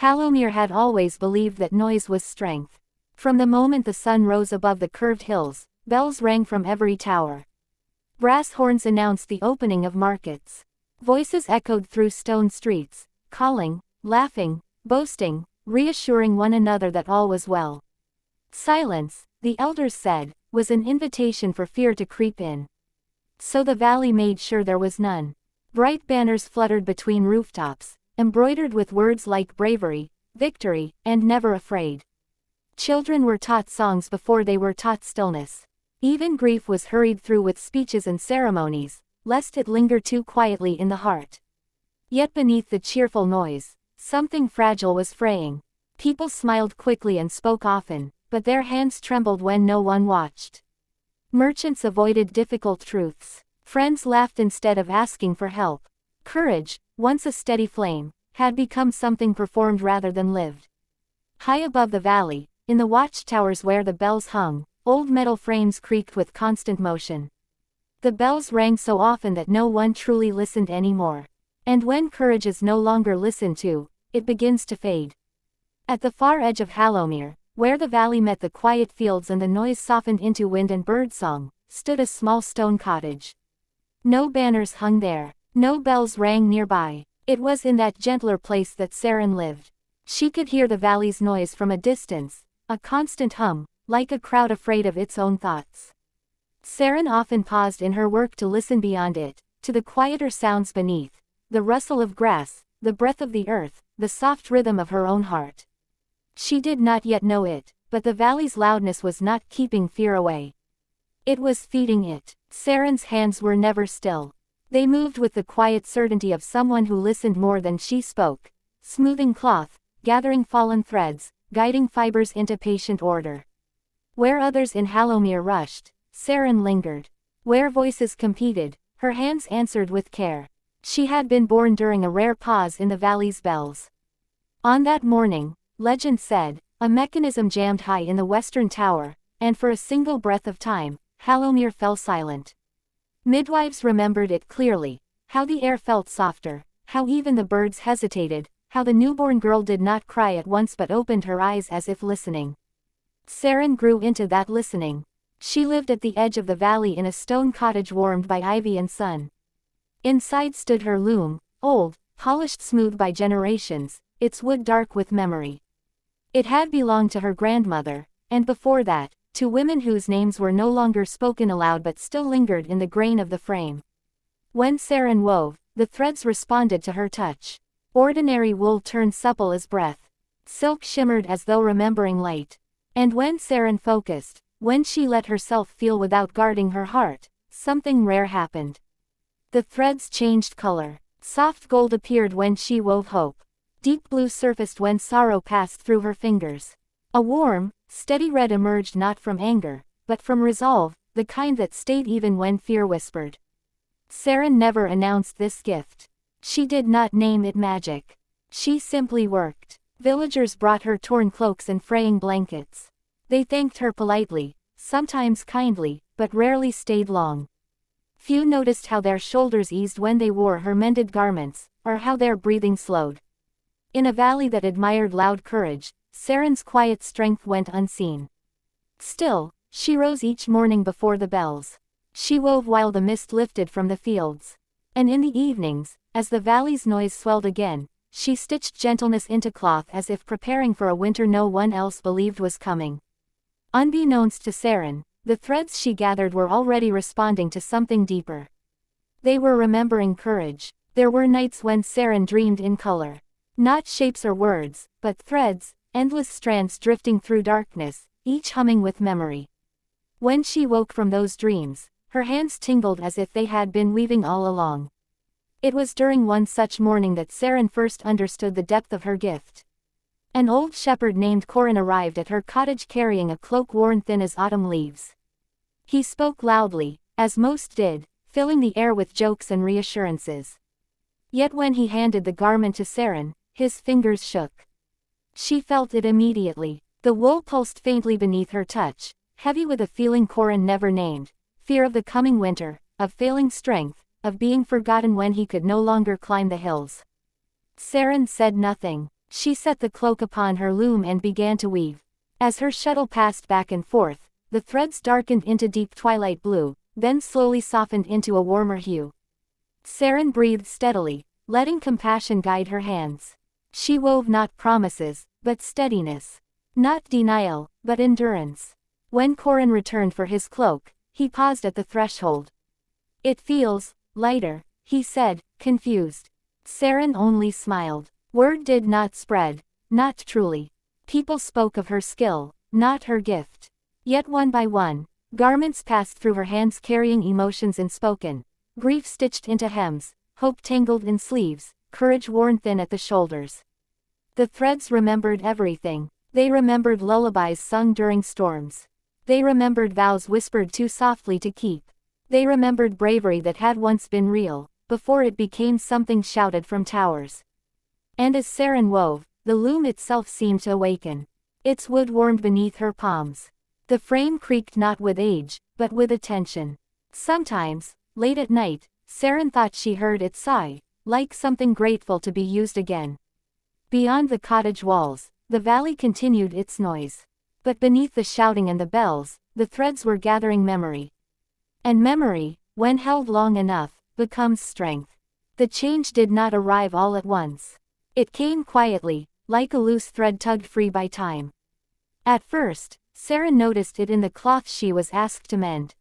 Halomir had always believed that noise was strength. From the moment the sun rose above the curved hills, bells rang from every tower. Brass horns announced the opening of markets. Voices echoed through stone streets, calling, laughing, boasting, reassuring one another that all was well. Silence, the elders said, was an invitation for fear to creep in. So the valley made sure there was none. Bright banners fluttered between rooftops, embroidered with words like bravery, victory, and never afraid. Children were taught songs before they were taught stillness. Even grief was hurried through with speeches and ceremonies, lest it linger too quietly in the heart. Yet beneath the cheerful noise, something fragile was fraying. People smiled quickly and spoke often, but their hands trembled when no one watched. Merchants avoided difficult truths. Friends laughed instead of asking for help. Courage, once a steady flame, had become something performed rather than lived. High above the valley, in the watchtowers where the bells hung, old metal frames creaked with constant motion. The bells rang so often that no one truly listened anymore. And when courage is no longer listened to, it begins to fade. At the far edge of Halomir, where the valley met the quiet fields and the noise softened into wind and birdsong, stood a small stone cottage. No banners hung there, no bells rang nearby. It was in that gentler place that Sarin lived. She could hear the valley's noise from a distance, a constant hum, like a crowd afraid of its own thoughts. Sarin often paused in her work to listen beyond it, to the quieter sounds beneath, the rustle of grass, the breath of the earth, the soft rhythm of her own heart. She did not yet know it, but the valley's loudness was not keeping fear away. It was feeding it. Sarin's hands were never still. They moved with the quiet certainty of someone who listened more than she spoke, smoothing cloth, gathering fallen threads, guiding fibers into patient order. Where others in Halomir rushed, Sarin lingered. Where voices competed, her hands answered with care. She had been born during a rare pause in the valley's bells. On that morning, legend said, a mechanism jammed high in the western tower, and for a single breath of time, Halomir fell silent. Midwives remembered it clearly, how the air felt softer, how even the birds hesitated, how the newborn girl did not cry at once but opened her eyes as if listening. Sarin grew into that listening. She lived at the edge of the valley in a stone cottage warmed by ivy and sun. Inside stood her loom, old, polished smooth by generations, its wood dark with memory. It had belonged to her grandmother, and before that, to women whose names were no longer spoken aloud but still lingered in the grain of the frame. When Sarin wove, the threads responded to her touch. Ordinary wool turned supple as breath. Silk shimmered as though remembering light. And when Sarin focused, when she let herself feel without guarding her heart, something rare happened. The threads changed color. Soft gold appeared when she wove hope. Deep blue surfaced when sorrow passed through her fingers. A warm, steady red emerged not from anger, but from resolve, the kind that stayed even when fear whispered. Sarin never announced this gift. She did not name it magic. She simply worked. Villagers brought her torn cloaks and fraying blankets. They thanked her politely, sometimes kindly, but rarely stayed long. Few noticed how their shoulders eased when they wore her mended garments, or how their breathing slowed. In a valley that admired loud courage, Sarin's quiet strength went unseen. Still, she rose each morning before the bells. She wove while the mist lifted from the fields. And in the evenings, as the valley's noise swelled again, she stitched gentleness into cloth as if preparing for a winter no one else believed was coming. Unbeknownst to Sarin, the threads she gathered were already responding to something deeper. They were remembering courage. There were nights when Sarin dreamed in color. Not shapes or words, but threads, endless strands drifting through darkness, each humming with memory. When she woke from those dreams, her hands tingled as if they had been weaving all along. It was during one such morning that Sarin first understood the depth of her gift. An old shepherd named Corin arrived at her cottage carrying a cloak worn thin as autumn leaves. He spoke loudly, as most did, filling the air with jokes and reassurances. Yet when he handed the garment to Sarin, his fingers shook. She felt it immediately. The wool pulsed faintly beneath her touch, heavy with a feeling Corin never named, fear of the coming winter, of failing strength, of being forgotten when he could no longer climb the hills. Sarin said nothing. She set the cloak upon her loom and began to weave. As her shuttle passed back and forth, the threads darkened into deep twilight blue, then slowly softened into a warmer hue. Sarin breathed steadily, letting compassion guide her hands. She wove not promises, but steadiness. Not denial, but endurance. When Corin returned for his cloak, he paused at the threshold. "It feels lighter," he said, confused. Sarin only smiled. Word did not spread, not truly. People spoke of her skill, not her gift. Yet one by one, garments passed through her hands carrying emotions unspoken, grief stitched into hems, hope tangled in sleeves, courage worn thin at the shoulders. The threads remembered everything. They remembered lullabies sung during storms. They remembered vows whispered too softly to keep. They remembered bravery that had once been real, before it became something shouted from towers. And as Sarin wove, the loom itself seemed to awaken. Its wood warmed beneath her palms. The frame creaked not with age, but with attention. Sometimes, late at night, Sarin thought she heard it sigh, like something grateful to be used again. Beyond the cottage walls, the valley continued its noise. But beneath the shouting and the bells, the threads were gathering memory. And memory, when held long enough, becomes strength. The change did not arrive all at once. It came quietly, like a loose thread tugged free by time. At first, Sarin noticed it in the cloth she was asked to mend.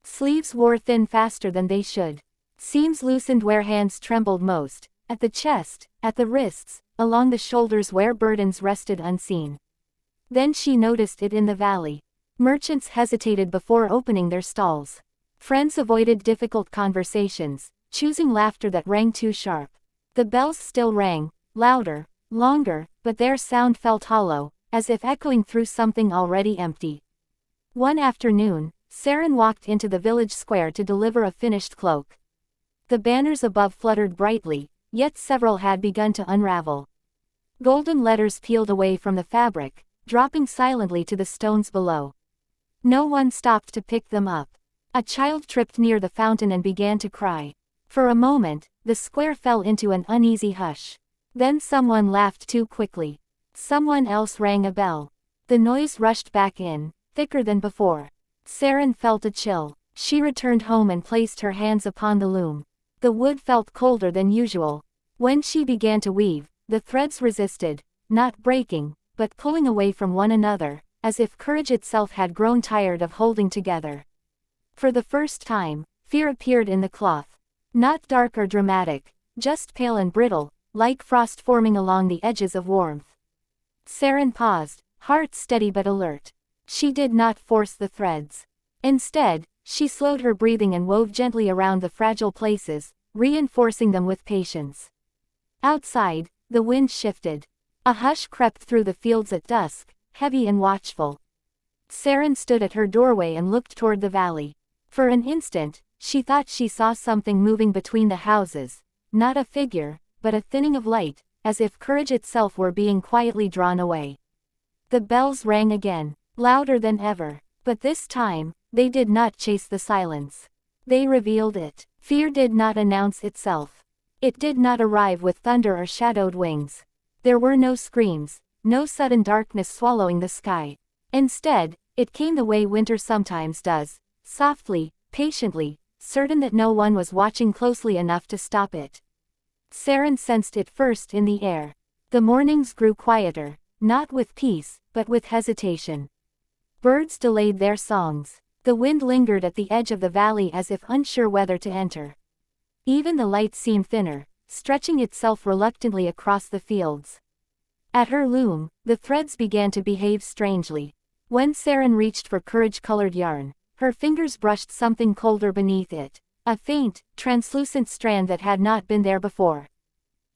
Sleeves wore thin faster than they should. Seams loosened where hands trembled most, at the chest, at the wrists, along the shoulders where burdens rested unseen. Then she noticed it in the valley. Merchants hesitated before opening their stalls. Friends avoided difficult conversations, choosing laughter that rang too sharp. The bells still rang, louder, longer, but their sound felt hollow, as if echoing through something already empty. One afternoon, Sarin walked into the village square to deliver a finished cloak. The banners above fluttered brightly, yet several had begun to unravel. Golden letters peeled away from the fabric, dropping silently to the stones below. No one stopped to pick them up. A child tripped near the fountain and began to cry. For a moment, the square fell into an uneasy hush. Then someone laughed too quickly. Someone else rang a bell. The noise rushed back in, thicker than before. Sarin felt a chill. She returned home and placed her hands upon the loom. The wood felt colder than usual. When she began to weave, the threads resisted, not breaking, but pulling away from one another, as if courage itself had grown tired of holding together. For the first time, fear appeared in the cloth. Not dark or dramatic, just pale and brittle, like frost forming along the edges of warmth. Sarin paused, heart steady but alert. She did not force the threads. Instead, she slowed her breathing and wove gently around the fragile places, reinforcing them with patience. Outside, the wind shifted. A hush crept through the fields at dusk, heavy and watchful. Sarin stood at her doorway and looked toward the valley. For an instant, she thought she saw something moving between the houses, not a figure, but a thinning of light, as if courage itself were being quietly drawn away. The bells rang again, louder than ever, but this time, they did not chase the silence. They revealed it. Fear did not announce itself. It did not arrive with thunder or shadowed wings. There were no screams, no sudden darkness swallowing the sky. Instead, it came the way winter sometimes does, softly, patiently, certain that no one was watching closely enough to stop it. Sarin sensed it first in the air. The mornings grew quieter, not with peace, but with hesitation. Birds delayed their songs. The wind lingered at the edge of the valley as if unsure whether to enter. Even the light seemed thinner, stretching itself reluctantly across the fields. At her loom, the threads began to behave strangely. When Sarin reached for courage-colored yarn, her fingers brushed something colder beneath it. A faint, translucent strand that had not been there before.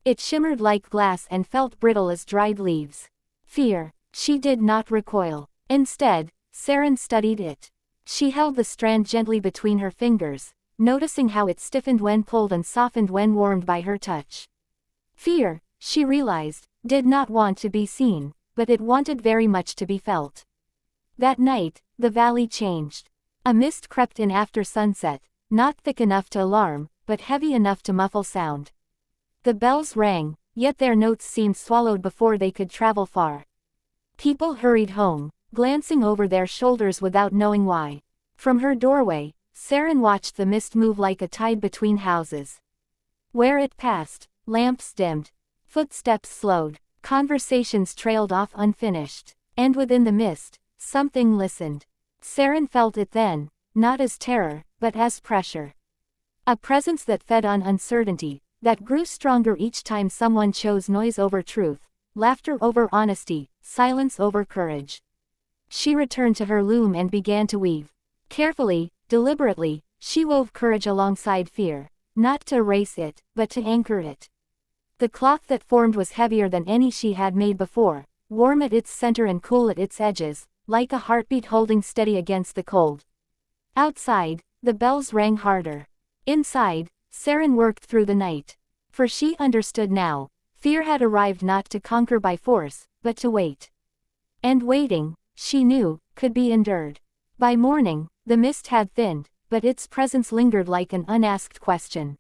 It shimmered like glass and felt brittle as dried leaves. Fear. She did not recoil. Instead, Sarin studied it. She held the strand gently between her fingers, noticing how it stiffened when pulled and softened when warmed by her touch. Fear, she realized, did not want to be seen, but it wanted very much to be felt. That night, the valley changed. A mist crept in after sunset, not thick enough to alarm, but heavy enough to muffle sound. The bells rang, yet their notes seemed swallowed before they could travel far. People hurried home, glancing over their shoulders without knowing why. From her doorway, Sarin watched the mist move like a tide between houses. Where it passed, lamps dimmed, footsteps slowed, conversations trailed off unfinished, and within the mist, something listened. Sarin felt it then, not as terror, but as pressure. A presence that fed on uncertainty, that grew stronger each time someone chose noise over truth, laughter over honesty, silence over courage. She returned to her loom and began to weave. Carefully, deliberately, she wove courage alongside fear, not to erase it, but to anchor it. The cloth that formed was heavier than any she had made before, warm at its center and cool at its edges, like a heartbeat holding steady against the cold. Outside, the bells rang harder. Inside, Sarin worked through the night. For she understood now, fear had arrived not to conquer by force, but to wait. And waiting, she knew, could be endured. By morning, the mist had thinned, but its presence lingered like an unasked question.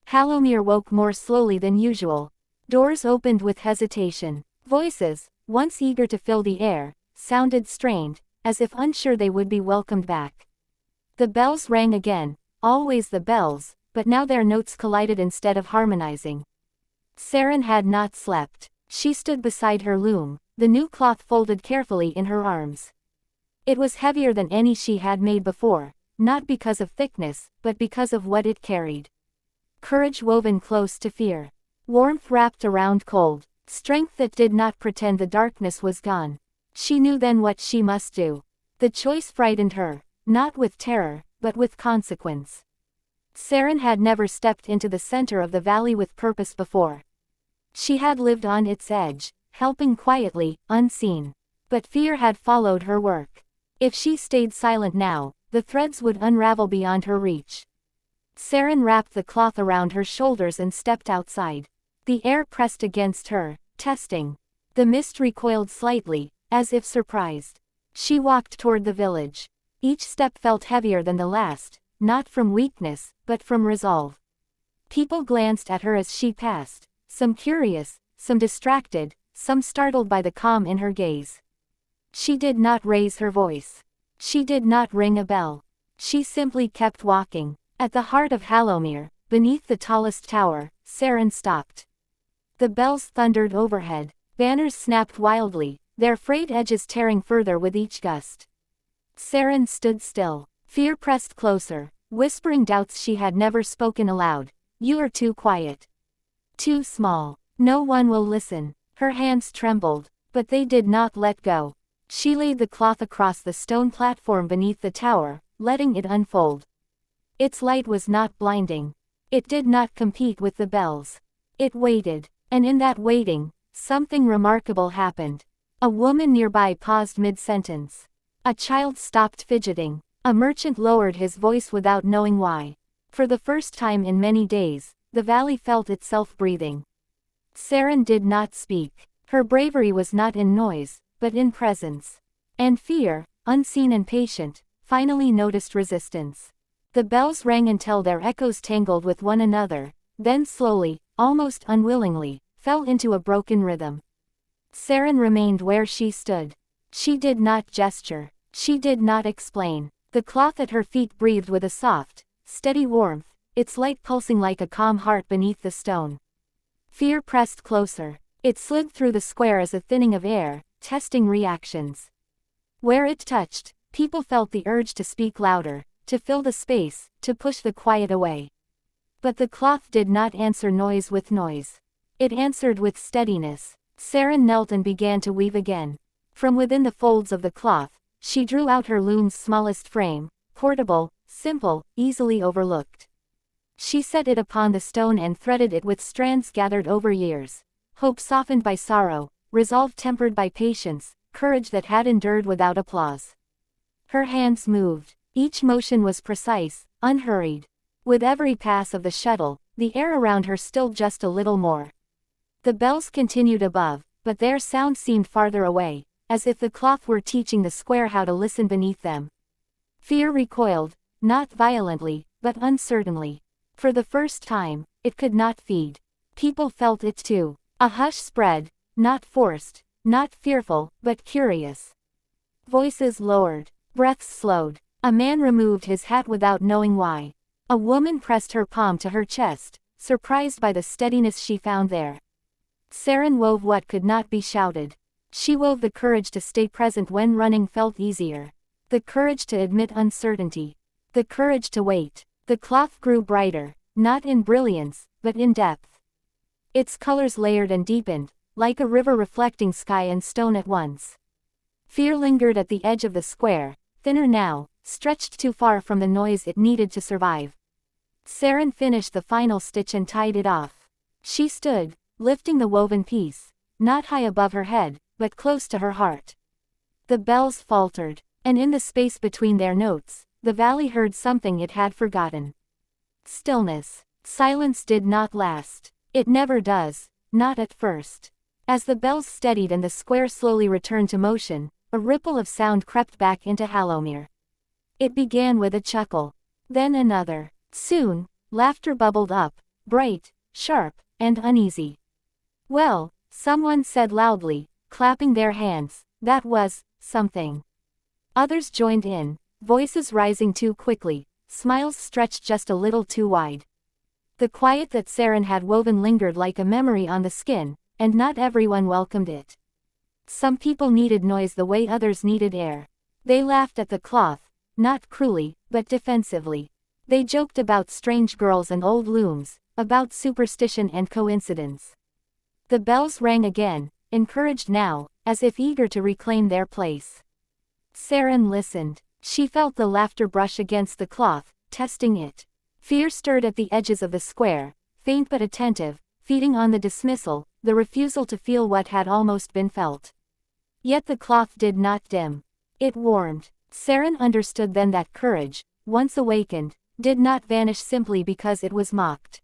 Halomir woke more slowly than usual. Doors opened with hesitation. Voices, once eager to fill the air, sounded strained, as if unsure they would be welcomed back. The bells rang again, always the bells, but now their notes collided instead of harmonizing. Sarin had not slept. She stood beside her loom, the new cloth folded carefully in her arms. It was heavier than any she had made before, not because of thickness, but because of what it carried. Courage woven close to fear. Warmth wrapped around cold. Strength that did not pretend the darkness was gone. She knew then what she must do. The choice frightened her, not with terror, but with consequence. Sarin had never stepped into the center of the valley with purpose before. She had lived on its edge, helping quietly, unseen. But fear had followed her work. If she stayed silent now, the threads would unravel beyond her reach. Sarin wrapped the cloth around her shoulders and stepped outside. The air pressed against her, testing. The mist recoiled slightly, as if surprised. She walked toward the village. Each step felt heavier than the last, not from weakness, but from resolve. People glanced at her as she passed, some curious, some distracted, some startled by the calm in her gaze. She did not raise her voice. She did not ring a bell. She simply kept walking. At the heart of Halomir, beneath the tallest tower, Sarin stopped. The bells thundered overhead. Banners snapped wildly, their frayed edges tearing further with each gust. Sarin stood still. Fear pressed closer, whispering doubts she had never spoken aloud. You are too quiet. Too small. No one will listen. Her hands trembled, but they did not let go. She laid the cloth across the stone platform beneath the tower, letting it unfold. Its light was not blinding. It did not compete with the bells. It waited, and in that waiting, something remarkable happened. A woman nearby paused mid-sentence. A child stopped fidgeting. A merchant lowered his voice without knowing why. For the first time in many days, the valley felt itself breathing. Sarin did not speak. Her bravery was not in noise, but in presence. And fear, unseen and patient, finally noticed resistance. The bells rang until their echoes tangled with one another, then slowly, almost unwillingly, fell into a broken rhythm. Sarin remained where she stood. She did not gesture. She did not explain. The cloth at her feet breathed with a soft, steady warmth, its light pulsing like a calm heart beneath the stone. Fear pressed closer. It slid through the square as a thinning of air, testing reactions. Where it touched, people felt the urge to speak louder, to fill the space, to push the quiet away. But the cloth did not answer noise with noise. It answered with steadiness. Sarin knelt and began to weave again. From within the folds of the cloth, she drew out her loom's smallest frame, portable, simple, easily overlooked. She set it upon the stone and threaded it with strands gathered over years. Hope softened by sorrow, resolve tempered by patience, courage that had endured without applause. Her hands moved. Each motion was precise, unhurried. With every pass of the shuttle, the air around her stilled just a little more. The bells continued above, but their sound seemed farther away, as if the cloth were teaching the square how to listen beneath them. Fear recoiled, not violently, but uncertainly. For the first time, it could not feed. People felt it too. A hush spread, not forced, not fearful, but curious. Voices lowered, breaths slowed. A man removed his hat without knowing why. A woman pressed her palm to her chest, surprised by the steadiness she found there. Sarin wove what could not be shouted. She wove the courage to stay present when running felt easier. The courage to admit uncertainty. The courage to wait. The cloth grew brighter, not in brilliance, but in depth. Its colors layered and deepened, like a river reflecting sky and stone at once. Fear lingered at the edge of the square, thinner now, stretched too far from the noise it needed to survive. Sarin finished the final stitch and tied it off. She stood, lifting the woven piece, not high above her head, but close to her heart. The bells faltered, and in the space between their notes, the valley heard something it had forgotten. Stillness. Silence did not last. It never does, not at first. As the bells steadied and the square slowly returned to motion, a ripple of sound crept back into Halomir. It began with a chuckle. Then another. Soon, laughter bubbled up, bright, sharp, and uneasy. "Well," someone said loudly, clapping their hands, "that was something." Others joined in, voices rising too quickly, smiles stretched just a little too wide. The quiet that Sarin had woven lingered like a memory on the skin, and not everyone welcomed it. Some people needed noise the way others needed air. They laughed at the cloth, not cruelly, but defensively. They joked about strange girls and old looms, about superstition and coincidence. The bells rang again, encouraged now, as if eager to reclaim their place. Sarin listened. She felt the laughter brush against the cloth, testing it. Fear stirred at the edges of the square, faint but attentive, feeding on the dismissal, the refusal to feel what had almost been felt. Yet the cloth did not dim. It warmed. Sarin understood then that courage, once awakened, did not vanish simply because it was mocked.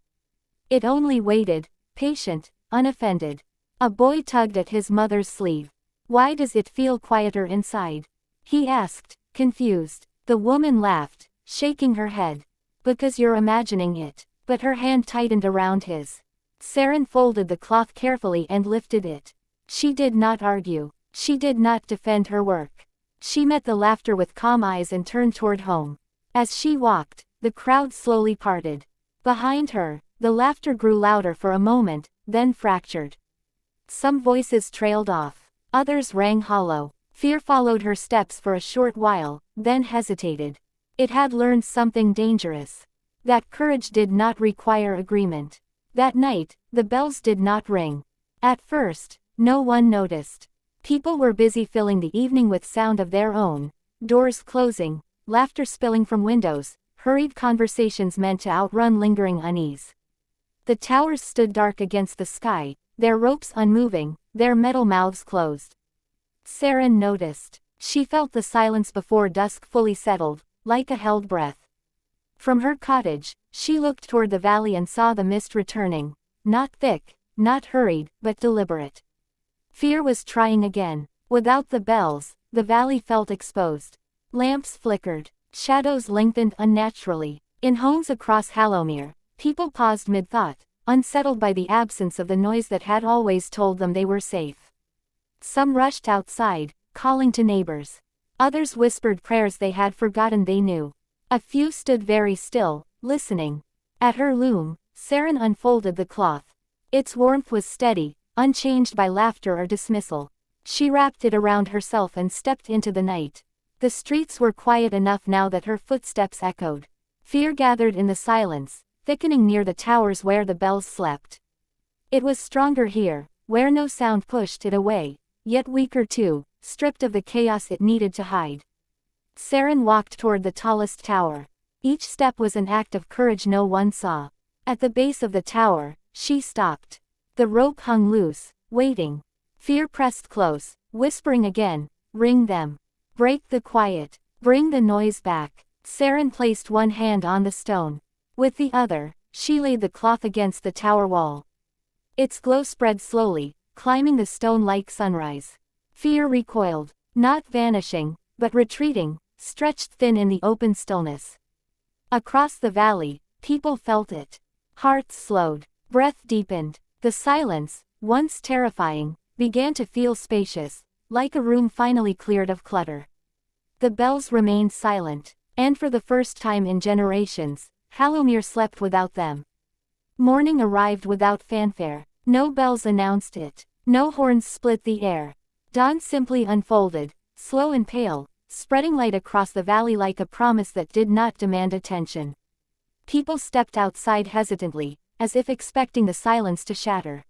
It only waited, patient, unoffended. A boy tugged at his mother's sleeve. "Why does it feel quieter inside?" he asked, confused. The woman laughed, shaking her head. "Because you're imagining it." But her hand tightened around his. Sarin folded the cloth carefully and lifted it. She did not argue. She did not defend her work. She met the laughter with calm eyes and turned toward home. As she walked, the crowd slowly parted. Behind her, the laughter grew louder for a moment, then fractured. Some voices trailed off. Others rang hollow. Fear followed her steps for a short while, then hesitated. It had learned something dangerous. That courage did not require agreement. That night, the bells did not ring. At first, no one noticed. People were busy filling the evening with sound of their own, doors closing, laughter spilling from windows, hurried conversations meant to outrun lingering unease. The towers stood dark against the sky, their ropes unmoving, their metal mouths closed. Sarin noticed. She felt the silence before dusk fully settled, like a held breath. From her cottage, she looked toward the valley and saw the mist returning, not thick, not hurried, but deliberate. Fear was trying again. Without the bells, the valley felt exposed. Lamps flickered. Shadows lengthened unnaturally. In homes across Halomir, people paused mid-thought, unsettled by the absence of the noise that had always told them they were safe. Some rushed outside, calling to neighbors. Others whispered prayers they had forgotten they knew. A few stood very still, listening. At her loom, Sarin unfolded the cloth. Its warmth was steady, unchanged by laughter or dismissal. She wrapped it around herself and stepped into the night. The streets were quiet enough now that her footsteps echoed. Fear gathered in the silence, thickening near the towers where the bells slept. It was stronger here, where no sound pushed it away, yet weaker too, stripped of the chaos it needed to hide. Sarin walked toward the tallest tower. Each step was an act of courage no one saw. At the base of the tower, she stopped. The rope hung loose, waiting. Fear pressed close, whispering again, "Ring them. Break the quiet. Bring the noise back." Sarin placed one hand on the stone. With the other, she laid the cloth against the tower wall. Its glow spread slowly, climbing the stone like sunrise. Fear recoiled, not vanishing, but retreating, stretched thin in the open stillness. Across the valley, people felt it. Hearts slowed, breath deepened. The silence, once terrifying, began to feel spacious, like a room finally cleared of clutter. The bells remained silent, and for the first time in generations, Halomir slept without them. Morning arrived without fanfare. No bells announced it. No horns split the air. Dawn simply unfolded, slow and pale, spreading light across the valley like a promise that did not demand attention. People stepped outside hesitantly, as if expecting the silence to shatter.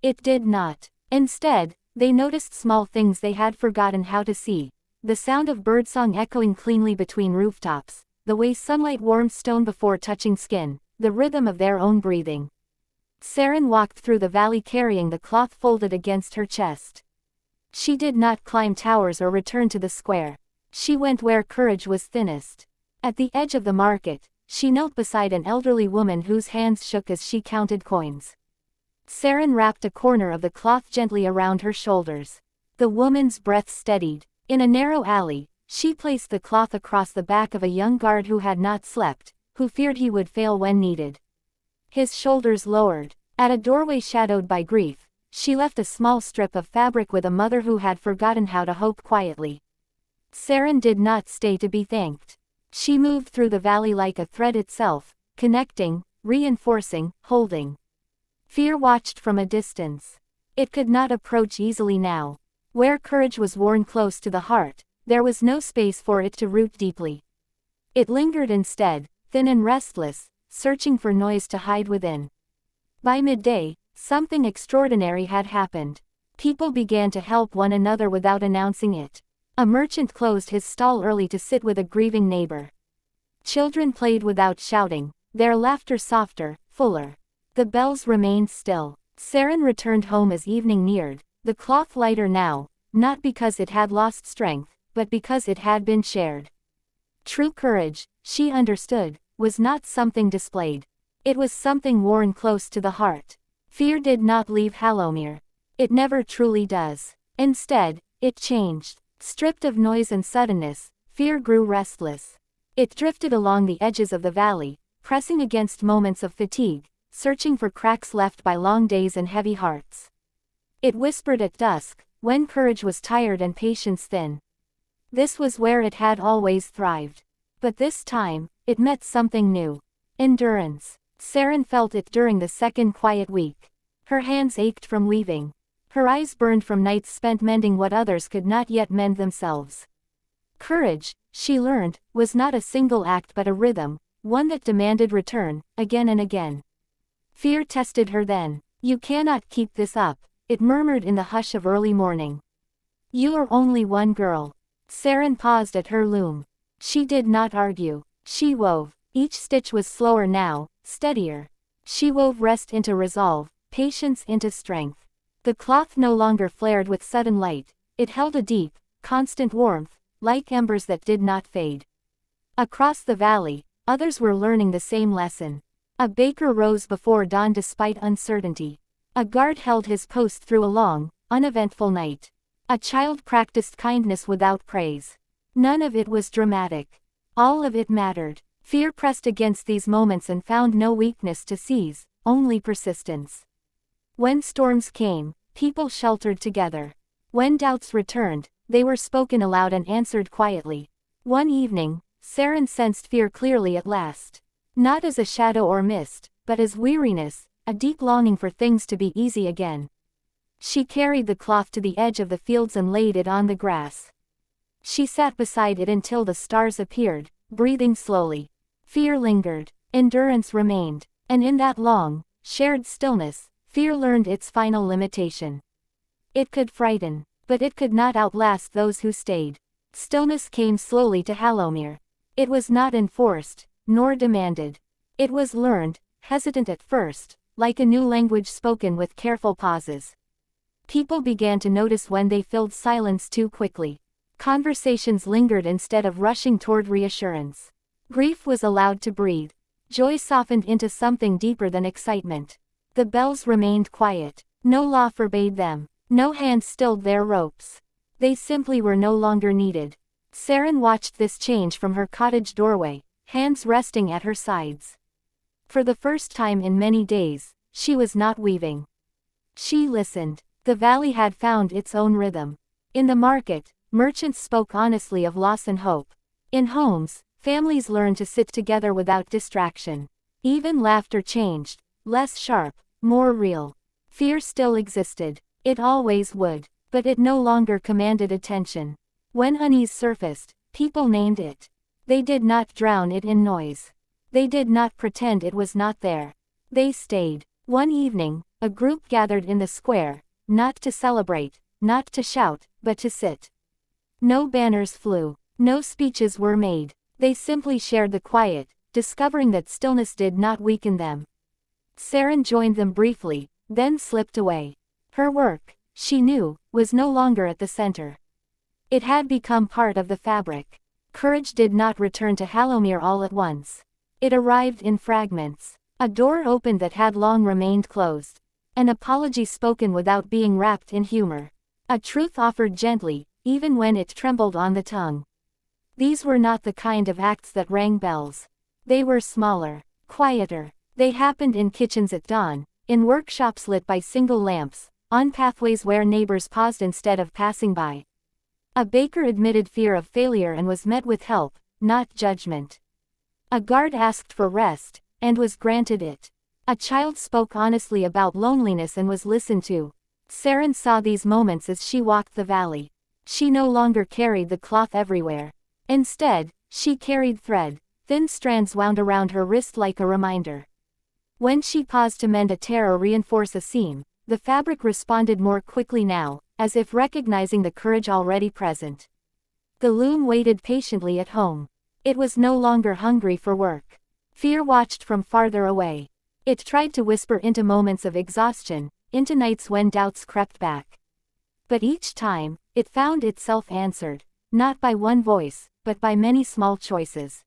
It did not. Instead, they noticed small things they had forgotten how to see. The sound of birdsong echoing cleanly between rooftops, the way sunlight warmed stone before touching skin, the rhythm of their own breathing. Sarin walked through the valley carrying the cloth folded against her chest. She did not climb towers or return to the square. She went where courage was thinnest. At the edge of the market, she knelt beside an elderly woman whose hands shook as she counted coins. Sarin wrapped a corner of the cloth gently around her shoulders. The woman's breath steadied. In a narrow alley, she placed the cloth across the back of a young guard who had not slept, who feared he would fail when needed. His shoulders lowered. At a doorway shadowed by grief, she left a small strip of fabric with a mother who had forgotten how to hope quietly. Sarin did not stay to be thanked. She moved through the valley like a thread itself, connecting, reinforcing, holding. Fear watched from a distance. It could not approach easily now. Where courage was worn close to the heart, there was no space for it to root deeply. It lingered instead, thin and restless, searching for noise to hide within. By midday, something extraordinary had happened. People began to help one another without announcing it. A merchant closed his stall early to sit with a grieving neighbor. Children played without shouting, their laughter softer, fuller. The bells remained still. Sarin returned home as evening neared, the cloth lighter now, not because it had lost strength, but because it had been shared. True courage, she understood, was not something displayed. It was something worn close to the heart. Fear did not leave Halomir. It never truly does. Instead, it changed. Stripped of noise and suddenness, fear grew restless. It drifted along the edges of the valley, pressing against moments of fatigue, searching for cracks left by long days and heavy hearts. It whispered at dusk, when courage was tired and patience thin. This was where it had always thrived. But this time, it met something new. Endurance. Sarin felt it during the second quiet week. Her hands ached from weaving. Her eyes burned from nights spent mending what others could not yet mend themselves. Courage, she learned, was not a single act but a rhythm, one that demanded return, again and again. Fear tested her then. You cannot keep this up, it murmured in the hush of early morning. You are only one girl. Sarin paused at her loom. She did not argue. She wove. Each stitch was slower now, steadier. She wove rest into resolve, patience into strength. The cloth no longer flared with sudden light, it held a deep, constant warmth, like embers that did not fade. Across the valley, others were learning the same lesson. A baker rose before dawn despite uncertainty. A guard held his post through a long, uneventful night. A child practiced kindness without praise. None of it was dramatic. All of it mattered. Fear pressed against these moments and found no weakness to seize, only persistence. When storms came, people sheltered together. When doubts returned, they were spoken aloud and answered quietly. One evening, Sarin sensed fear clearly at last. Not as a shadow or mist, but as weariness, a deep longing for things to be easy again. She carried the cloth to the edge of the fields and laid it on the grass. She sat beside it until the stars appeared, breathing slowly. Fear lingered, endurance remained, and in that long, shared stillness, fear learned its final limitation. It could frighten, but it could not outlast those who stayed. Stillness came slowly to Halomir. It was not enforced, nor demanded. It was learned, hesitant at first, like a new language spoken with careful pauses. People began to notice when they filled silence too quickly. Conversations lingered instead of rushing toward reassurance. Grief was allowed to breathe. Joy softened into something deeper than excitement. The bells remained quiet. No law forbade them. No hand stilled their ropes. They simply were no longer needed. Sarin watched this change from her cottage doorway, hands resting at her sides. For the first time in many days, she was not weaving. She listened. The valley had found its own rhythm. In the market, merchants spoke honestly of loss and hope. In homes, families learned to sit together without distraction. Even laughter changed, less sharp, more real. Fear still existed. It always would. But it no longer commanded attention. When unease surfaced, people named it. They did not drown it in noise. They did not pretend it was not there. They stayed. One evening, a group gathered in the square, not to celebrate, not to shout, but to sit. No banners flew. No speeches were made. They simply shared the quiet, discovering that stillness did not weaken them. Sarin joined them briefly, then slipped away. Her work, she knew, was no longer at the center. It had become part of the fabric. Courage did not return to Halomir all at once. It arrived in fragments. A door opened that had long remained closed. An apology spoken without being wrapped in humor. A truth offered gently, even when it trembled on the tongue. These were not the kind of acts that rang bells. They were smaller, quieter. They happened in kitchens at dawn, in workshops lit by single lamps, on pathways where neighbors paused instead of passing by. A baker admitted fear of failure and was met with help, not judgment. A guard asked for rest, and was granted it. A child spoke honestly about loneliness and was listened to. Sarin saw these moments as she walked the valley. She no longer carried the cloth everywhere. Instead, she carried thread, thin strands wound around her wrist like a reminder. When she paused to mend a tear or reinforce a seam, the fabric responded more quickly now, as if recognizing the courage already present. The loom waited patiently at home. It was no longer hungry for work. Fear watched from farther away. It tried to whisper into moments of exhaustion, into nights when doubts crept back. But each time, it found itself answered, not by one voice, but by many small choices.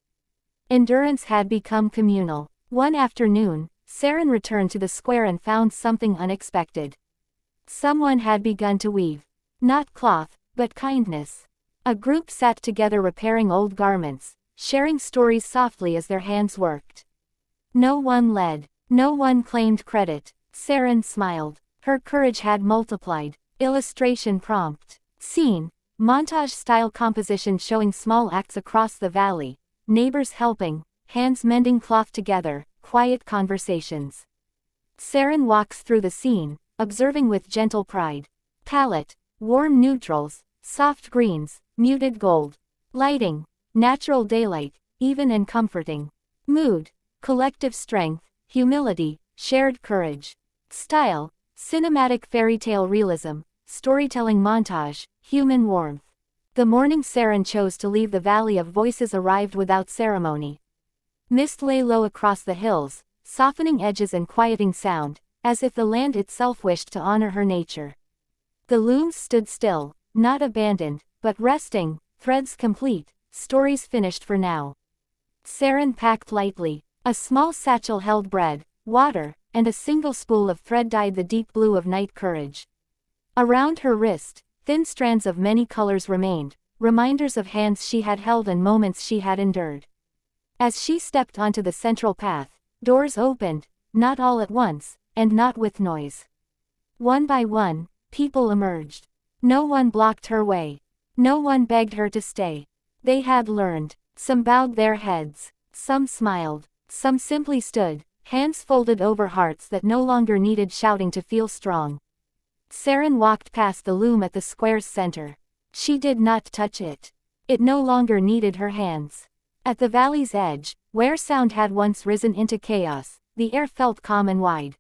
Endurance had become communal. One afternoon, Sarin returned to the square and found something unexpected. Someone had begun to weave. Not cloth, but kindness. A group sat together repairing old garments, sharing stories softly as their hands worked. No one led. No one claimed credit. Sarin smiled. Her courage had multiplied. Illustration prompt. Scene. Montage-style composition showing small acts across the valley. Neighbors helping, hands mending cloth together, quiet conversations. Sarin walks through the scene, observing with gentle pride. Palette, warm neutrals, soft greens, muted gold. Lighting, natural daylight, even and comforting. Mood, collective strength, humility, shared courage. Style, cinematic fairy tale realism, storytelling montage, human warmth. The morning Sarin chose to leave the Valley of Voices arrived without ceremony. Mist lay low across the hills, softening edges and quieting sound, as if the land itself wished to honor her nature. The looms stood still, not abandoned, but resting, threads complete, stories finished for now. Sarin packed lightly. A small satchel held bread, water, and a single spool of thread dyed the deep blue of night courage. Around her wrist, thin strands of many colors remained, reminders of hands she had held and moments she had endured. As she stepped onto the central path, doors opened, not all at once, and not with noise. One by one, people emerged. No one blocked her way. No one begged her to stay. They had learned. Some bowed their heads. Some smiled. Some simply stood, hands folded over hearts that no longer needed shouting to feel strong. Sarin walked past the loom at the square's center. She did not touch it. It no longer needed her hands. At the valley's edge, where sound had once risen into chaos, the air felt calm and wide.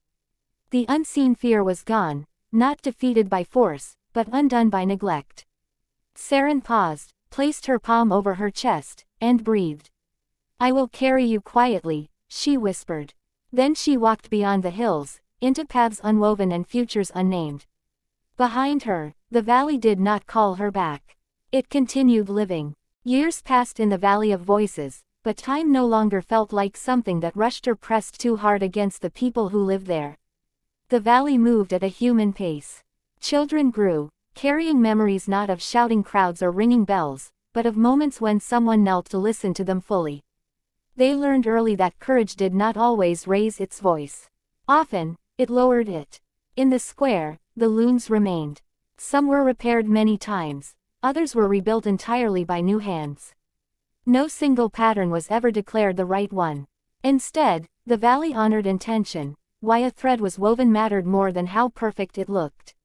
The unseen fear was gone, not defeated by force, but undone by neglect. Sarin paused, placed her palm over her chest, and breathed. "I will carry you quietly," she whispered. Then she walked beyond the hills, into paths unwoven and futures unnamed. Behind her, the valley did not call her back. It continued living. Years passed in the Valley of Voices, but time no longer felt like something that rushed or pressed too hard against the people who lived there. The valley moved at a human pace. Children grew, carrying memories not of shouting crowds or ringing bells, but of moments when someone knelt to listen to them fully. They learned early that courage did not always raise its voice. Often, it lowered it. In the square, the looms remained. Some were repaired many times, others were rebuilt entirely by new hands. No single pattern was ever declared the right one. Instead, the valley honored intention. Why a thread was woven mattered more than how perfect it looked.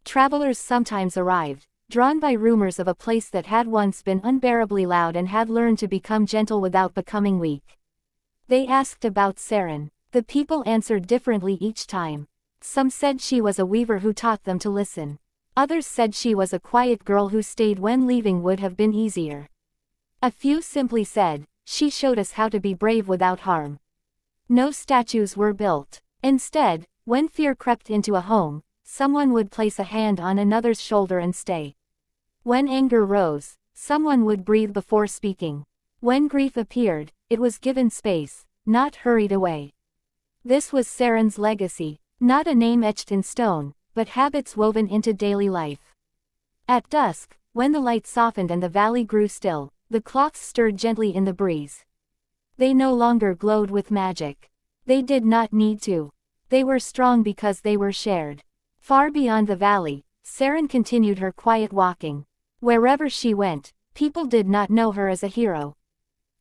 Travelers sometimes arrived, drawn by rumors of a place that had once been unbearably loud and had learned to become gentle without becoming weak. They asked about Sarin. The people answered differently each time. Some said she was a weaver who taught them to listen. Others said she was a quiet girl who stayed when leaving would have been easier. A few simply said, she showed us how to be brave without harm. No statues were built. Instead, when fear crept into a home, someone would place a hand on another's shoulder and stay. When anger rose, someone would breathe before speaking. When grief appeared, it was given space, not hurried away. This was Sarin's legacy, not a name etched in stone, but habits woven into daily life. At dusk, when the light softened and the valley grew still, the cloths stirred gently in the breeze. They no longer glowed with magic. They did not need to. They were strong because they were shared. Far beyond the valley, Sarin continued her quiet walking. Wherever she went, people did not know her as a hero.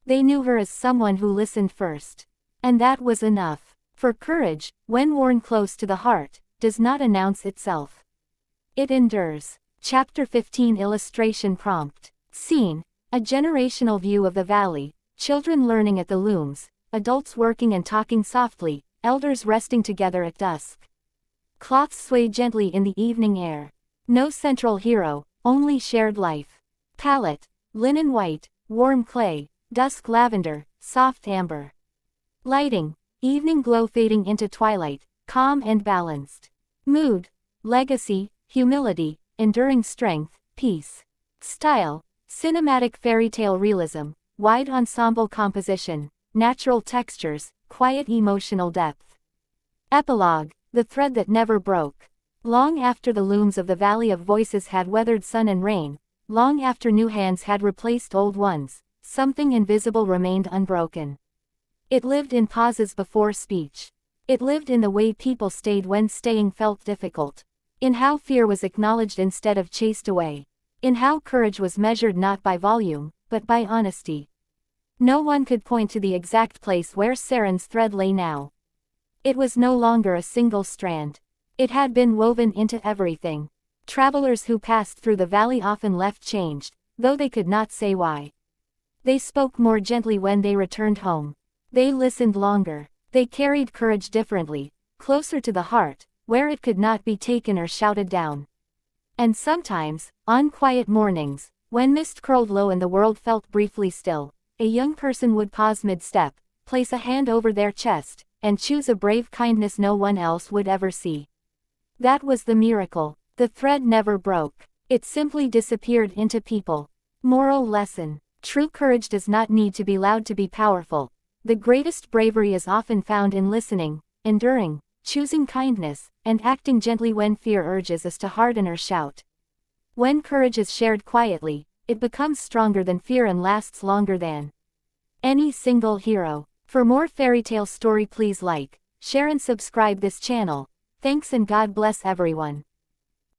They knew her as someone who listened first. And that was enough. For courage, when worn close to the heart, does not announce itself. It endures. Chapter 15 Illustration Prompt. Scene: a generational view of the valley, children learning at the looms, adults working and talking softly, elders resting together at dusk. Cloths sway gently in the evening air. No central hero, only shared life. Palette: linen white, warm clay, dusk lavender, soft amber. Lighting: evening glow fading into twilight, calm and balanced. Mood: legacy, humility, enduring strength, peace. Style: cinematic fairytale realism, wide ensemble composition, natural textures, quiet emotional depth. Epilogue: the thread that never broke. Long after the looms of the Valley of Voices had weathered sun and rain, long after new hands had replaced old ones, something invisible remained unbroken. It lived in pauses before speech. It lived in the way people stayed when staying felt difficult. In how fear was acknowledged instead of chased away. In how courage was measured not by volume, but by honesty. No one could point to the exact place where Sarin's thread lay now. It was no longer a single strand. It had been woven into everything. Travelers who passed through the valley often left changed, though they could not say why. They spoke more gently when they returned home. They listened longer. They carried courage differently, closer to the heart, where it could not be taken or shouted down. And sometimes, on quiet mornings, when mist curled low and the world felt briefly still, a young person would pause mid-step, place a hand over their chest, and choose a brave kindness no one else would ever see. That was the miracle. The thread never broke. It simply disappeared into people. Moral lesson: true courage does not need to be loud to be powerful. The greatest bravery is often found in listening, enduring, choosing kindness, and acting gently when fear urges us to harden or shout. When courage is shared quietly, it becomes stronger than fear and lasts longer than any single hero. For more fairytale story, please like, share and subscribe this channel. Thanks and God bless everyone.